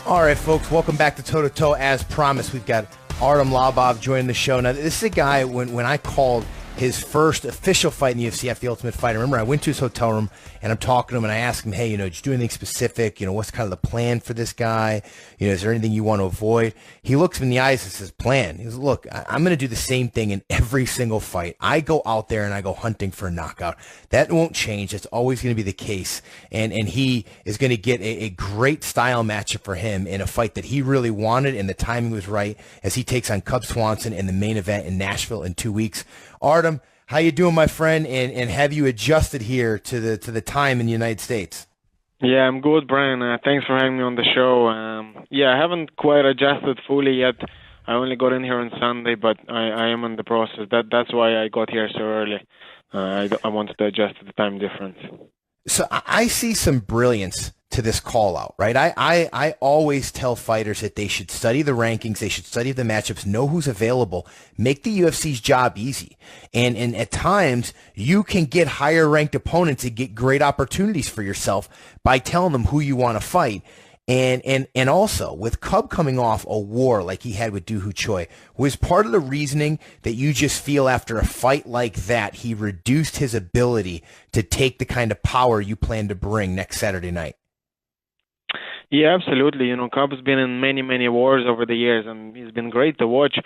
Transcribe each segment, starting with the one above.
All right, folks, welcome back to Toe to Toe. As promised, we've got Artem Lobov joining the show. Now, this is a guy, when I called his first official fight in the UFC after The Ultimate Fighter, remember, I went to his hotel room, and I'm talking to him, and I asked him, hey, did you do anything specific? What's kind of the plan for this guy? Is there anything you want to avoid? He looks me in the eyes and says, plan. He says, look, I'm going to do the same thing in every single fight. I go out there and I go hunting for a knockout. That won't change. That's always going to be the case. And he is going to get a great style matchup for him in a fight that he really wanted, and the timing was right as he takes on Cub Swanson in the main event in Nashville in 2 weeks. Artem, how you doing, my friend? And have you adjusted here to the time in the United States? Yeah, I'm good, Brian. Thanks for having me on the show. I haven't quite adjusted fully yet. I only got in here on Sunday, but I am in the process. That's why I got here so early. I wanted to adjust to the time difference. So I see some brilliance to this call out, right? I always tell fighters that they should study the rankings, they should study the matchups, know who's available, make the UFC's job easy. And at times you can get higher ranked opponents and get great opportunities for yourself by telling them who you want to fight. And also with Cub coming off a war like he had with Doo Ho Choi, was part of the reasoning that you just feel after a fight like that he reduced his ability to take the kind of power you plan to bring next Saturday night? Yeah, absolutely. Cub's been in many, many wars over the years, and he's been great to watch.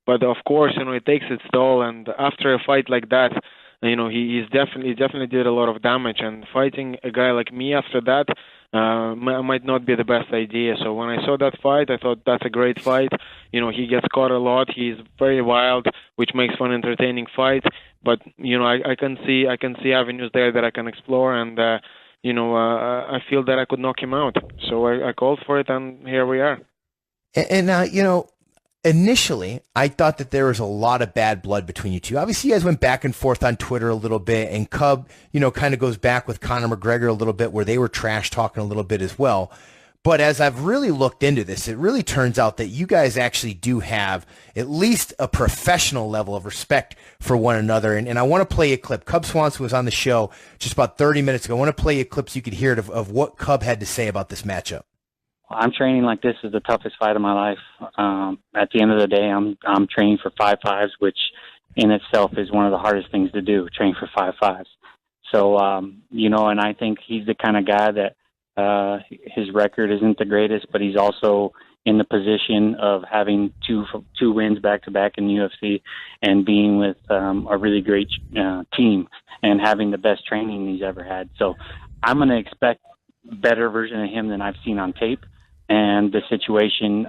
But of course, it takes its toll. And after a fight like that, he's definitely did a lot of damage. And fighting a guy like me after that might not be the best idea. So when I saw that fight, I thought that's a great fight. He gets caught a lot. He's very wild, which makes for an entertaining fight. But I can see avenues there that I can explore, and I feel that I could knock him out. So I called for it, and here we are. And initially, I thought that there was a lot of bad blood between you two. Obviously, you guys went back and forth on Twitter a little bit, and Cub, kind of goes back with Conor McGregor a little bit, where they were trash talking a little bit as well. But as I've really looked into this, it really turns out that you guys actually do have at least a professional level of respect for one another. And I want to play a clip. Cub Swanson was on the show just about 30 minutes ago. I want to play a clip so you could hear it of what Cub had to say about this matchup. I'm training like this is the toughest fight of my life. At the end of the day, I'm training for 5.5s, which in itself is one of the hardest things to do, train for 5.5s. So, and I think he's the kind of guy that his record isn't the greatest, but he's also in the position of having two wins back-to-back in the UFC and being with a really great team and having the best training he's ever had. So I'm going to expect a better version of him than I've seen on tape. And the situation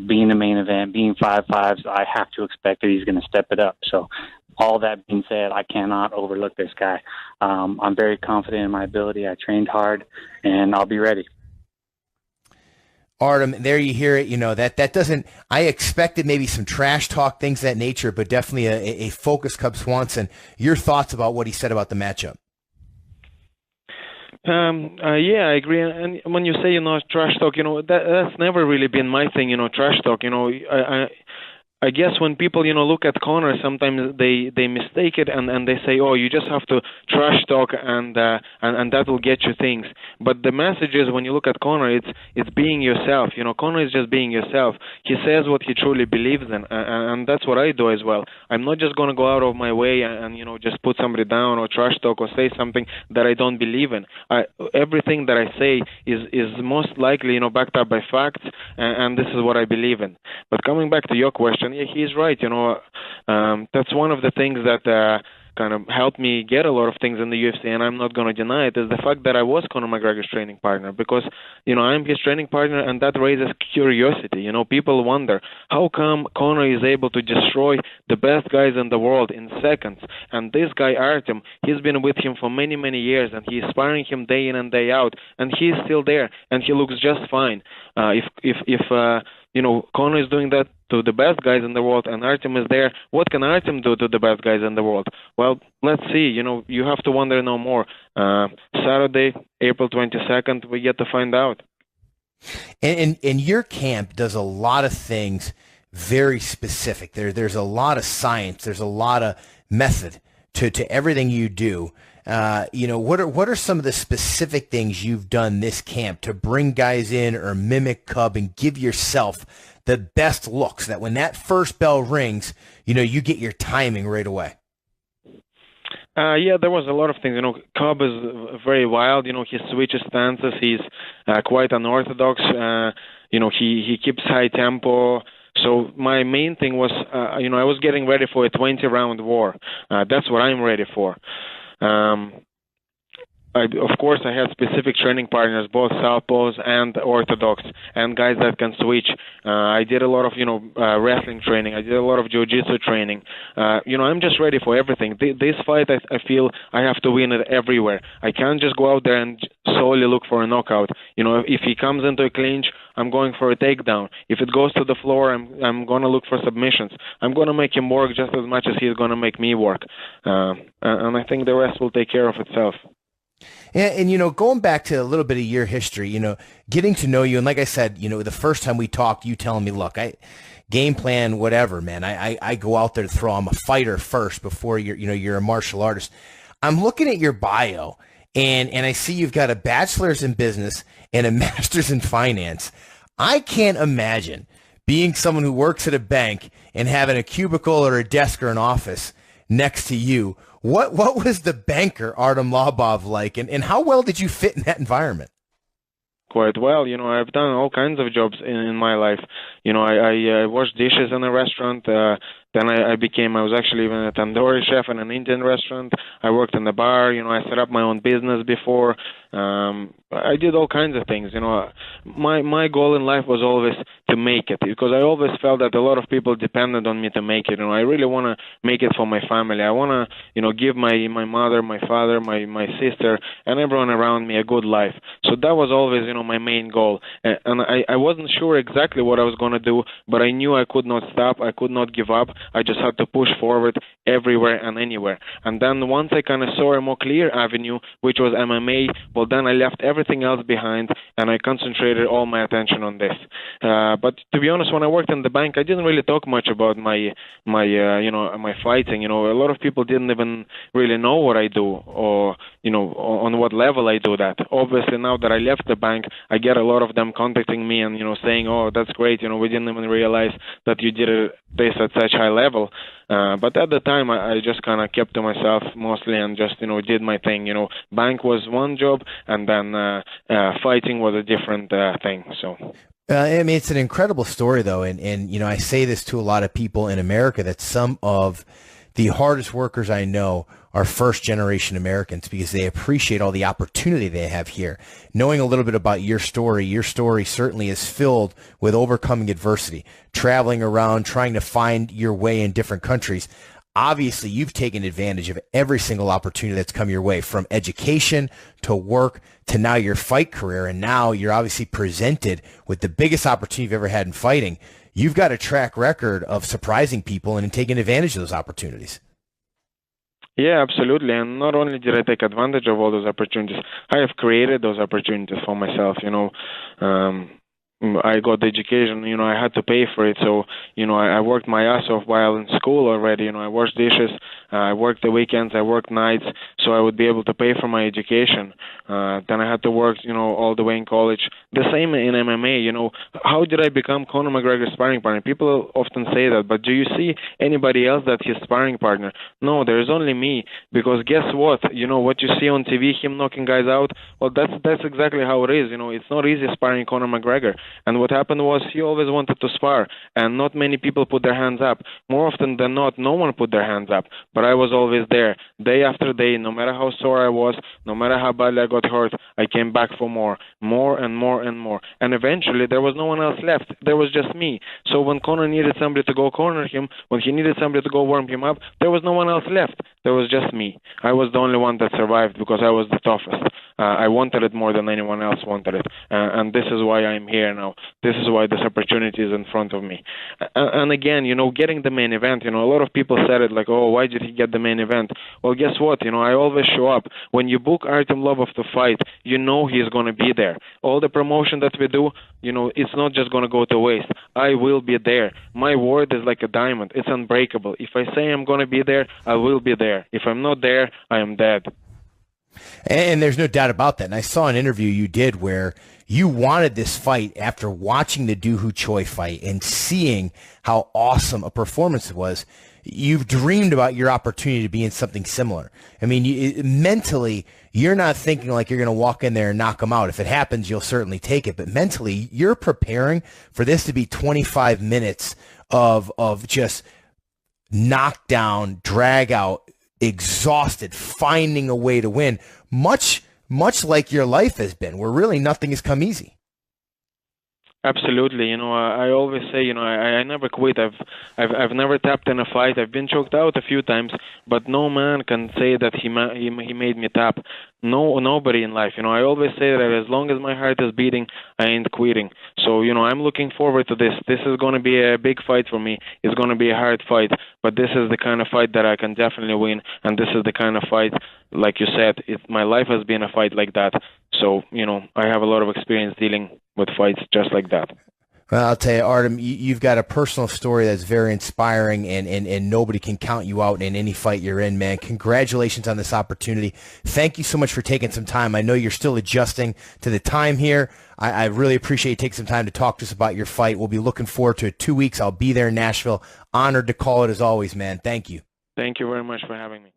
being the main event, being 5.5s, I have to expect that he's going to step it up. So all that being said, I cannot overlook this guy. I'm very confident in my ability. I trained hard, and I'll be ready. Artem, there you hear it. That doesn't, I expected maybe some trash talk, things of that nature, but definitely a focused Cub Swanson. Your thoughts about what he said about the matchup? Yeah, I agree. And when you say, trash talk, that's never really been my thing, trash talk. I guess when people, look at Conor, sometimes they mistake it and they say, oh, you just have to trash talk and that will get you things. But the message is, when you look at Conor, it's being yourself. Conor is just being yourself. He says what he truly believes in, and that's what I do as well. I'm not just going to go out of my way and just put somebody down or trash talk or say something that I don't believe in. Everything that I say is most likely, backed up by facts, and this is what I believe in. But coming back to your question, yeah, he's right. That's one of the things that kind of helped me get a lot of things in the UFC, and I'm not going to deny it, is the fact that I was Conor McGregor's training partner, because, I'm his training partner, and that raises curiosity. People wonder, how come Conor is able to destroy the best guys in the world in seconds? And this guy, Artem, he's been with him for many, many years, and he's sparring him day in and day out, and he's still there, and he looks just fine. If Conor is doing that to the best guys in the world, and Artem is there, what can Artem do to the best guys in the world? Well, let's see. You have to wonder no more. Saturday, April 22nd, we get to find out. And your camp does a lot of things very specific. There's a lot of science. There's a lot of method to everything you do. what are some of the specific things you've done this camp to bring guys in or mimic Cub and give yourself the best looks that when that first bell rings, you get your timing right away? Yeah, there was a lot of things. Cobb is very wild. He switches stances. He's quite unorthodox. He keeps high tempo. So my main thing was, I was getting ready for a 20-round war. That's what I'm ready for. Of course, I had specific training partners, both southpaws and orthodox, and guys that can switch. I did a lot of, wrestling training. I did a lot of jiu-jitsu training. I'm just ready for everything. This fight, I feel I have to win it everywhere. I can't just go out there and solely look for a knockout. If he comes into a clinch, I'm going for a takedown. If it goes to the floor, I'm going to look for submissions. I'm going to make him work just as much as he's going to make me work. And I think the rest will take care of itself. And going back to a little bit of your history, getting to know you, and like I said, the first time we talked, you telling me, look, I game plan, whatever, man. I go out there to throw. I'm a fighter first before you're a martial artist. I'm looking at your bio, and I see you've got a bachelor's in business and a master's in finance. I can't imagine being someone who works at a bank and having a cubicle or a desk or an office next to you. What was the banker Artem Lobov like, and how well did you fit in that environment? Quite well. I've done all kinds of jobs in my life. I washed dishes in a restaurant. Then I was actually even a tandoori chef in an Indian restaurant. I worked in the bar. I set up my own business before. I did all kinds of things. My goal in life was always to make it, because I always felt that a lot of people depended on me to make it. I really want to make it for my family. I want to, give my mother, my father, my sister, and everyone around me a good life. So that was always, my main goal. And I wasn't sure exactly what I was going to do, but I knew I could not stop. I could not give up. I just had to push forward everywhere and anywhere. And then once I kind of saw a more clear avenue, which was MMA, well, then I left everything else behind and I concentrated all my attention on this. But to be honest, when I worked in the bank, I didn't really talk much about my fighting. A lot of people didn't even really know what I do or, on what level I do that. Obviously, now that I left the bank, I get a lot of them contacting me and, saying, oh, that's great. We didn't even realize that you did this at such high level. But at the time, I just kind of kept to myself mostly and just, did my thing. Bank was one job, and then fighting was a different thing. So. It's an incredible story, though, and I say this to a lot of people in America, that some of the hardest workers I know are first-generation Americans, because they appreciate all the opportunity they have here. Knowing a little bit about your story certainly is filled with overcoming adversity, traveling around, trying to find your way in different countries. Obviously, you've taken advantage of every single opportunity that's come your way, from education to work to now your fight career, and now you're obviously presented with the biggest opportunity you've ever had in fighting. You've got a track record of surprising people and taking advantage of those opportunities. Yeah, absolutely. And not only did I take advantage of all those opportunities, I have created those opportunities for myself. I got the education, I had to pay for it. So, I worked my ass off while in school already. I washed dishes, I worked the weekends, I worked nights, so I would be able to pay for my education. Then I had to work, all the way in college. The same in MMA, how did I become Conor McGregor's sparring partner? People often say that, but do you see anybody else that's his sparring partner? No, there is only me, because guess what? What you see on TV, him knocking guys out, well, that's exactly how it is. It's not easy sparring Conor McGregor. And what happened was he always wanted to spar, and not many people put their hands up. More often than not, no one put their hands up. But I was always there, day after day, no matter how sore I was, no matter how badly I got hurt, I came back for more and more and more. And eventually, there was no one else left. There was just me. So when Conor needed somebody to go corner him, when he needed somebody to go warm him up, there was no one else left. There was just me. I was the only one that survived because I was the toughest. I wanted it more than anyone else wanted it. And this is why I'm here now. This is why this opportunity is in front of me. And again, getting the main event, a lot of people said it like, oh, why did he get the main event? Well, guess what? I always show up. When you book Artem Lobov to fight, he's going to be there. All the promotion that we do, it's not just going to go to waste. I will be there. My word is like a diamond. It's unbreakable. If I say I'm going to be there, I will be there. If I'm not there, I am dead. And there's no doubt about that. And I saw an interview you did where you wanted this fight after watching the Doo Ho Choi fight and seeing how awesome a performance it was. You've dreamed about your opportunity to be in something similar. I mean, mentally, you're not thinking like you're going to walk in there and knock them out. If it happens, you'll certainly take it. But mentally, you're preparing for this to be 25 minutes of just knockdown, drag out, exhausted, finding a way to win, much like your life has been, where really nothing has come easy. Absolutely. I always say, I never quit. I've never tapped in a fight. I've been choked out a few times, but no man can say that he made me tap. Nobody in life. I always say that as long as my heart is beating, I ain't quitting. So, I'm looking forward to this. This is going to be a big fight for me. It's going to be a hard fight, but this is the kind of fight that I can definitely win, and this is the kind of fight, like you said, my life has been a fight like that. So, I have a lot of experience dealing with fights just like that. Well, I'll tell you, Artem, you've got a personal story that's very inspiring, and nobody can count you out in any fight you're in, man. Congratulations on this opportunity. Thank you so much for taking some time. I know you're still adjusting to the time here. I really appreciate you taking some time to talk to us about your fight. We'll be looking forward to it. 2 weeks. I'll be there in Nashville. Honored to call it as always, man. Thank you. Thank you very much for having me.